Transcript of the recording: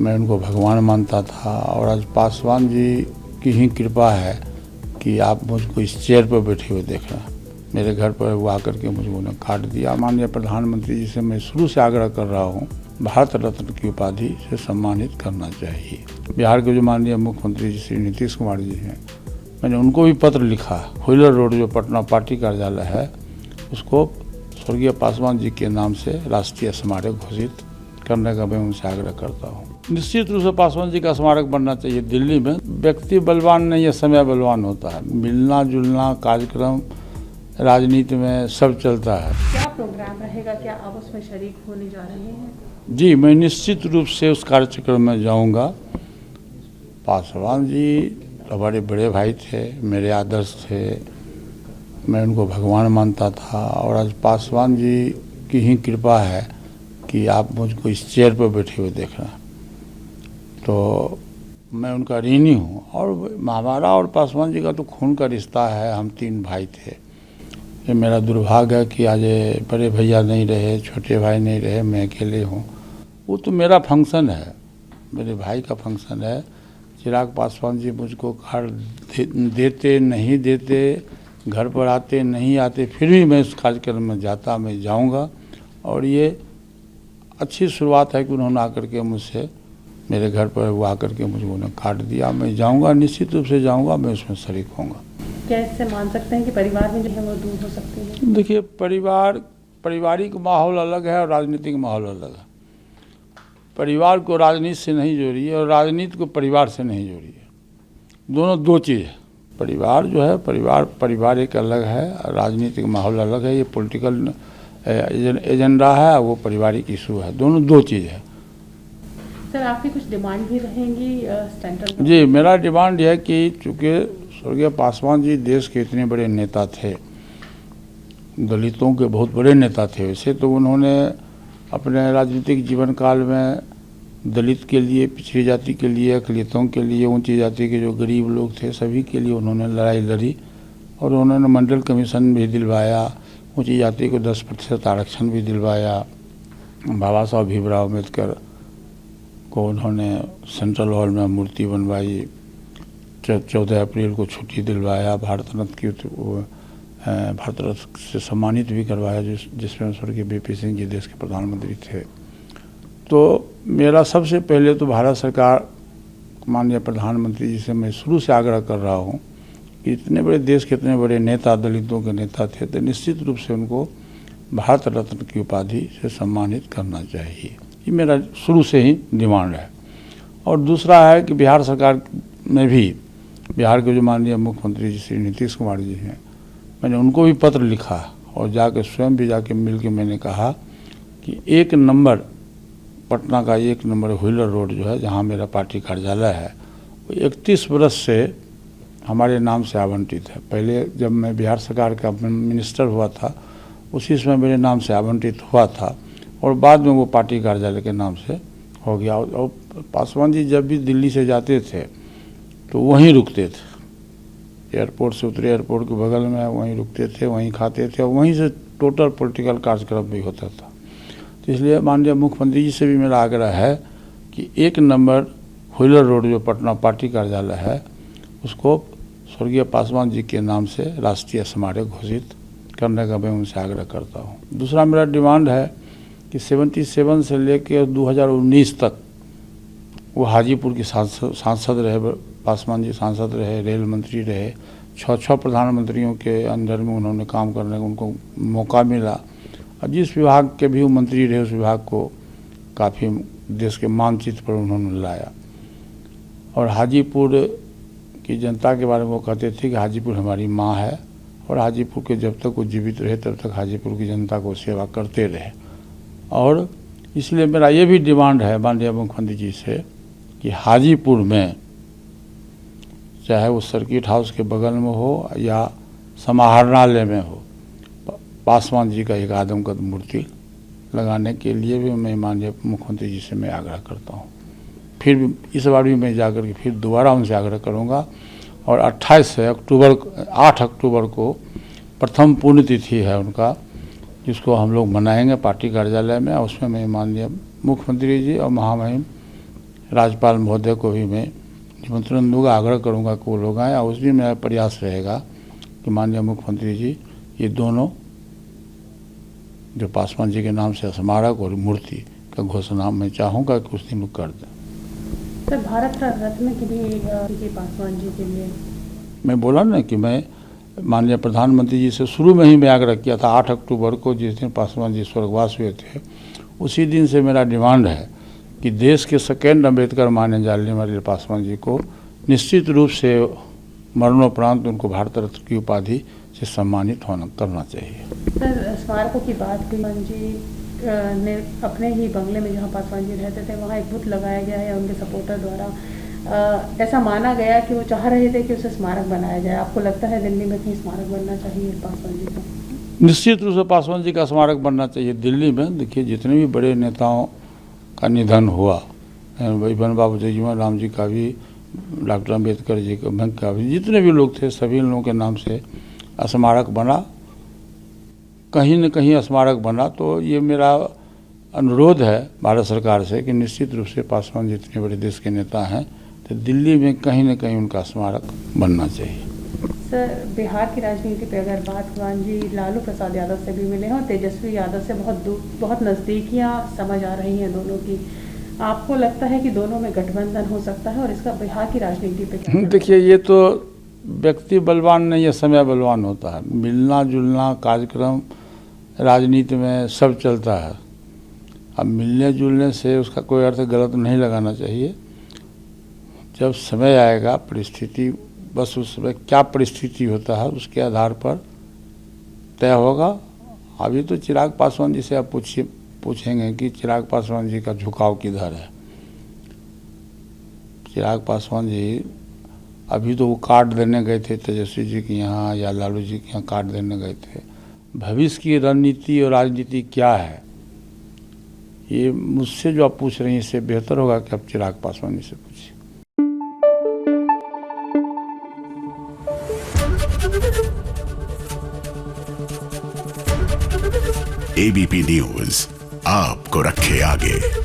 मैं उनको भगवान मानता था और आज पासवान जी की ही कृपा है कि आप मुझको इस चेयर पर बैठे हुए देख रहे हैं। मेरे घर पर वो आकर के मुझे उन्होंने काट दिया। माननीय प्रधानमंत्री जी से मैं शुरू से आग्रह कर रहा हूँ, भारत रत्न की उपाधि से सम्मानित करना चाहिए। बिहार के जो माननीय मुख्यमंत्री जी श्री नीतीश कुमार जी हैं, मैंने उनको भी पत्र लिखा। व्हीलर रोड जो पटना पार्टी कार्यालय है, उसको स्वर्गीय पासवान जी के नाम से राष्ट्रीय स्मारक घोषित करने का मैं उनसे आग्रह करता हूँ। निश्चित रूप से पासवान जी का स्मारक बनना चाहिए। दिल्ली में व्यक्ति बलवान नहीं है, समय बलवान होता है। मिलना जुलना कार्यक्रम राजनीति में सब चलता है। क्या प्रोग्राम रहेगा, क्या आप उसमें शरीक होने जा रहे हैं? जी, मैं निश्चित रूप से उस कार्यक्रम में जाऊंगा। पासवान जी हमारे बड़े भाई थे, मेरे आदर्श थे, मैं उनको भगवान मानता था और आज पासवान जी की ही कृपा है कि आप मुझको इस चेयर पर बैठे हुए देख रहे हैं। तो मैं उनका ऋणी हूँ और हमारा और पासवान जी का तो खून का रिश्ता है। हम 3 भाई थे। ये मेरा दुर्भाग्य है कि आज बड़े भैया नहीं रहे, छोटे भाई नहीं रहे, मैं अकेले हूँ। वो तो मेरा फंक्शन है, मेरे भाई का फंक्शन है। चिराग पासवान जी मुझको कार्ड देते नहीं देते, घर पर आते नहीं आते, फिर भी मैं इस कार्यक्रम में जाता, मैं जाऊंगा। और ये अच्छी शुरुआत है कि उन्होंने आकर के मुझसे, मेरे घर पर वो आकर के मुझे उन्होंने काट दिया। मैं जाऊंगा, निश्चित रूप से जाऊंगा, मैं उसमें शरीक होऊंगा। क्या इससे मान सकते हैं कि परिवार में जो है वो दूर हो सकती है? देखिए, पारिवारिक माहौल अलग है और राजनीतिक माहौल अलग है। परिवार को राजनीति से नहीं जोड़िए और राजनीति को परिवार से नहीं जोड़िए। दोनों दो चीज़ है। परिवार जो है, परिवार एक अलग है, राजनीतिक माहौल अलग है। ये पॉलिटिकल एजेंडा है, वो पारिवारिक इशू है। दोनों दो चीज़ है। सर, आपकी कुछ डिमांड भी रहेंगी सेंट्रल? जी, मेरा डिमांड है कि चूँकि स्वर्गीय पासवान जी देश के इतने बड़े नेता थे, दलितों के बहुत बड़े नेता थे। वैसे तो उन्होंने अपने राजनीतिक जीवन काल में दलित के लिए, पिछड़ी जाति के लिए, अकलितों के लिए, ऊंची जाति के जो गरीब लोग थे, सभी के लिए उन्होंने लड़ाई लड़ी और उन्होंने मंडल कमीशन भी दिलवाया, ऊंची जाति को 10% आरक्षण भी दिलवाया। बाबा साहब भीमराव अम्बेडकर को उन्होंने सेंट्रल हॉल में मूर्ति बनवाई, 14 अप्रैल को छुट्टी दिलवाया, भारत रत्न से सम्मानित भी करवाया, जिसमें स्वर्गीय बीपी सिंह जी देश के प्रधानमंत्री थे। तो मेरा सबसे पहले तो भारत सरकार, माननीय प्रधानमंत्री जी से मैं शुरू से आग्रह कर रहा हूँ कि इतने बड़े देश के इतने बड़े नेता, दलितों के नेता थे, तो निश्चित रूप से उनको भारत रत्न की उपाधि से सम्मानित करना चाहिए। ये मेरा शुरू से ही डिमांड है। और दूसरा है कि बिहार सरकार में भी, बिहार के जो माननीय मुख्यमंत्री जी श्री नीतीश कुमार जी हैं, मैंने उनको भी पत्र लिखा और जाके स्वयं भी जाके मिल के मैंने कहा कि 1 नंबर पटना का 1 नंबर व्हीलर रोड जो है, जहाँ मेरा पार्टी कार्यालय है, वो 31 बरस से हमारे नाम से आवंटित है। पहले जब मैं बिहार सरकार का मिनिस्टर हुआ था, उसी समय मेरे नाम से आवंटित हुआ था और बाद में वो पार्टी कार्यालय के नाम से हो गया। और पासवान जी जब भी दिल्ली से जाते थे तो वहीं रुकते थे। एयरपोर्ट से उतरे, एयरपोर्ट के बगल में वहीं रुकते थे, वहीं खाते थे और वहीं से टोटल पॉलिटिकल कार्यक्रम भी होता था। तो इसलिए माननीय मुख्यमंत्री जी से भी मेरा आग्रह है कि 1 नंबर व्हीलर रोड जो पटना पार्टी कार्यालय है, उसको स्वर्गीय पासवान जी के नाम से राष्ट्रीय स्मारक घोषित करने का मैं उनसे आग्रह करता हूँ। दूसरा मेरा डिमांड है कि 77 से लेकर 2019 तक वो हाजीपुर के सांसद रहे, पासवान जी सांसद रहे, रेल मंत्री रहे, 6 प्रधानमंत्रियों के अंदर में उन्होंने काम करने का उनको मौका मिला। और जिस विभाग के भी वो मंत्री रहे, उस विभाग को काफ़ी देश के मानचित्र पर उन्होंने लाया। और हाजीपुर की जनता के बारे में वो कहते थे कि हाजीपुर हमारी माँ है और हाजीपुर के जब तक वो जीवित रहे तब तक हाजीपुर की जनता को सेवा करते रहे। और इसलिए मेरा ये भी डिमांड है माननीय मुख्यमंत्री जी से कि हाजीपुर में, चाहे वो सर्किट हाउस के बगल में हो या समाहरणालय में हो, पासवान जी का एक आदमकद मूर्ति लगाने के लिए भी मैं माननीय मुख्यमंत्री जी से मैं आग्रह करता हूँ। फिर भी इस बार भी मैं जाकर के फिर दोबारा उनसे आग्रह करूँगा। और 8 अक्टूबर को प्रथम पुण्यतिथि है उनका, जिसको हम लोग मनाएंगे पार्टी कार्यालय में। उसमें मैं माननीय मुख्यमंत्री जी और महामहिम राज्यपाल महोदय को भी मैं निमंत्रण दूंगा, आग्रह करूंगा कि वो लोग आएँ। और उस दिन मेरा प्रयास रहेगा कि माननीय मुख्यमंत्री जी ये दोनों जो पासवान जी के नाम से स्मारक और मूर्ति का घोषणा मैं चाहूँगा कि उस दिन कर दें। सर भारत रत्न की भी पासवान जी के लिए मैं बोला ना कि मैं माननीय प्रधानमंत्री जी से शुरू में ही मैं आग्रह किया था। 8 अक्टूबर को जिस दिन पासवान जी स्वर्गवास हुए थे, उसी दिन से मेरा डिमांड है कि देश के सेकेंड अम्बेडकर माने जाने वाले पासवान जी को निश्चित रूप से मरणोपरांत उनको भारत रत्न की उपाधि से सम्मानित होना करना चाहिए। सर स्मारकों की बात हुई, पासवान जी ने अपने ही बंगले में जहाँ पासवान जी रहते थे वहाँ एक बुत लगाया गया है उनके सपोर्टर द्वारा। ऐसा माना गया कि वो चाह रहे थे कि उसे स्मारक बनाया जाए। आपको लगता है दिल्ली में कहीं स्मारक बनना चाहिए पासवान जी का? निश्चित रूप से पासवान जी का स्मारक बनना चाहिए दिल्ली में। देखिए जितने भी बड़े नेताओं का निधन हुआ, इवन बाबू जगजीवन राम जी का भी, डॉक्टर अम्बेडकर जी का भी, जितने भी लोग थे सभी लोगों के नाम से स्मारक बना, कहीं न कहीं स्मारक बना। तो ये मेरा अनुरोध है भारत सरकार से कि निश्चित रूप से पासवान जी इतने बड़े देश के नेता हैं तो दिल्ली में कहीं न कहीं उनका स्मारक बनना चाहिए। सर बिहार की राजनीति पे अगर बात, भगवान जी लालू प्रसाद यादव से भी मिले हैं और तेजस्वी यादव से बहुत नज़दीकियाँ समझ आ रही हैं दोनों की। आपको लगता है कि दोनों में गठबंधन हो सकता है और इसका बिहार की राजनीति पे क्या? देखिए ये तो व्यक्ति बलवान नहीं है, समय बलवान होता है। मिलना जुलना कार्यक्रम राजनीति में सब चलता है। अब मिलने जुलने से उसका कोई अर्थ गलत नहीं लगाना चाहिए। जब समय आएगा, परिस्थिति, बस उस समय क्या परिस्थिति होता है उसके आधार पर तय होगा। अभी तो चिराग पासवान जी से आप पूछेंगे कि चिराग पासवान जी का झुकाव किधर है। चिराग पासवान जी अभी तो वो कार्ड देने गए थे तेजस्वी जी के यहाँ या लालू जी के यहाँ कार्ड देने गए थे। भविष्य की रणनीति और राजनीति क्या है ये मुझसे जो आप पूछ रही हैं इससे बेहतर होगा कि आप चिराग पासवान जी से पूछिए। एबीपी न्यूज़ आपको रखे आगे।